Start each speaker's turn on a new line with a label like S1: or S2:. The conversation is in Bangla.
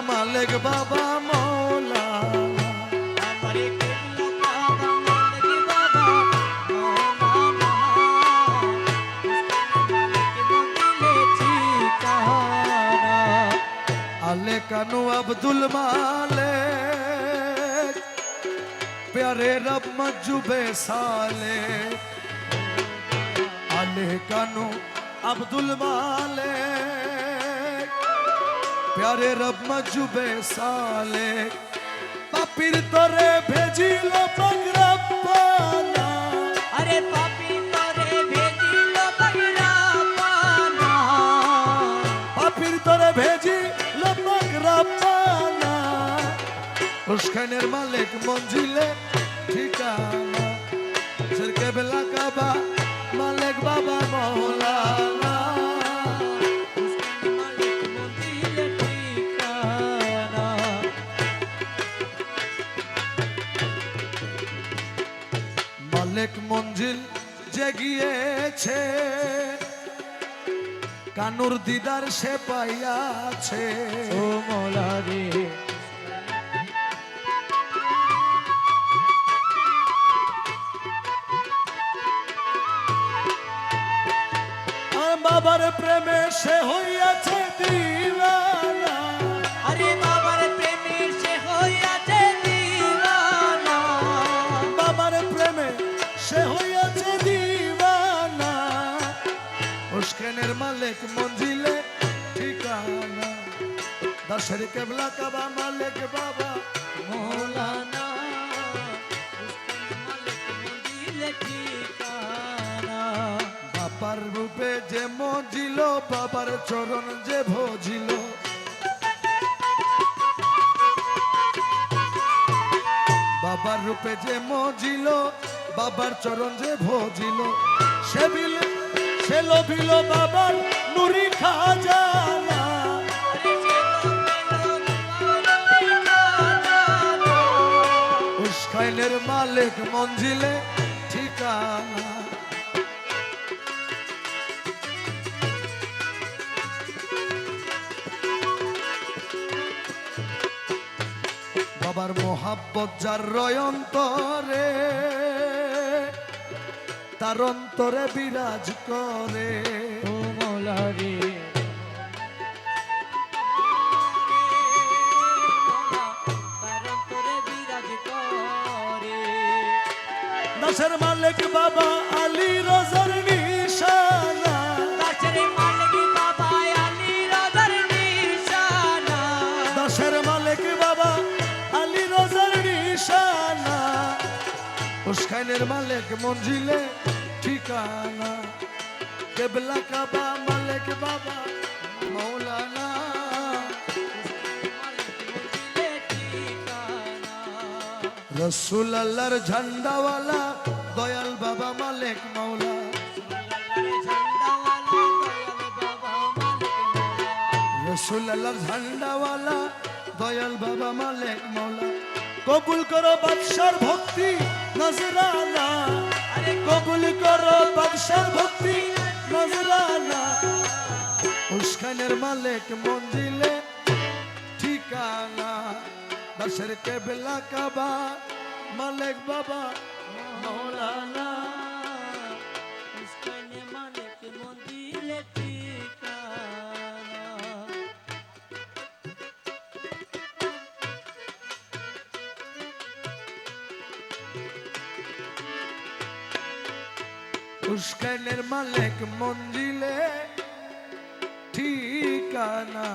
S1: মালিক বাবা মৌলা
S2: আমারে কিবলা কাবা মালিক বাবা মৌলানা মালিক মদিলে ঠিকানা
S1: আলে কানু আব্দুল মালিক प्यारे रब मजूबे साले आले कानू अब्दुल मालिक प्यारे रब मजूबे साले पापीर तोरे भेजिलो बगरप्पाना
S2: अरे पापी तोरे भेजिलो बगरप्पाना
S1: पापीर तोरे भेजिलो बगरप्पाना उस्कानेर मालिक मंजिले ठिकाना सिरके बेला काबा मालिक बाबा मौलाना
S2: मालिक मदिले ঠিকানা
S1: मालिक मंजिल যে গিয়েছে কানুর দিদার সে পাইয়াছে
S2: ও মৌলা রে
S1: বাবার প্রেমে সে হইয়াছে দিওয়ানা
S2: আরে বাবার প্রেমে সে হইয়াছে দিওয়ানা
S1: বাবার প্রেমে সে হইয়াছে দিওয়ানা উস্কানের মালিক মঞ্জিলে ঠিকানা দশের কেবলা কাবা মালিক বাবা
S2: মৌলানা মালিক মদিলে ঠিকানা
S1: বাবার রূপে যে মজিল বাবার চরণ যে ভজিল বাবার রূপে যে মজিল বাবার চরণ যে ভজিল সে লোভিল বাবার নুরি খাজানা উস্কাইনের মালিক মঞ্জিলে ঠিকানা বাবার মোহাব্বত যার রয় অন্তরে তার অন্তরে বিরাজ করে
S2: ও মৌলা রে তার অন্তরে বিরাজ করে
S1: দাসের মালিক বাবা আলী রোজার নিশানা
S2: দাসের মালিক বাবা আলী রোজার নিশানা
S1: দাসের মালিক বাবা আলী রোজার নিশানা উস্কানের মালিক মঞ্জিলে ঠিকানা কেবলা কাবা মালিক বাবা মৌলানা রসুল আল্লাহর ঝান্ডাওয়ালা দয়াল বাবা মালিক মৌলা রসুল আল্লাহর ঝান্ডাওয়ালা দয়াল বাবা মালিক মৌলা কবুল করো বাদশার ভক্তি নজরানা কবুল করো বাদশার ভক্তি নজরানা উস্কানের মালিক মঞ্জিলে ঠিকানা দশের কেবলা কাবা মালিক বাবা মৌলানা
S2: মালিক মদিলে ঠিকানা
S1: উস্কানের মালিক মঞ্জিলে ঠিকানা।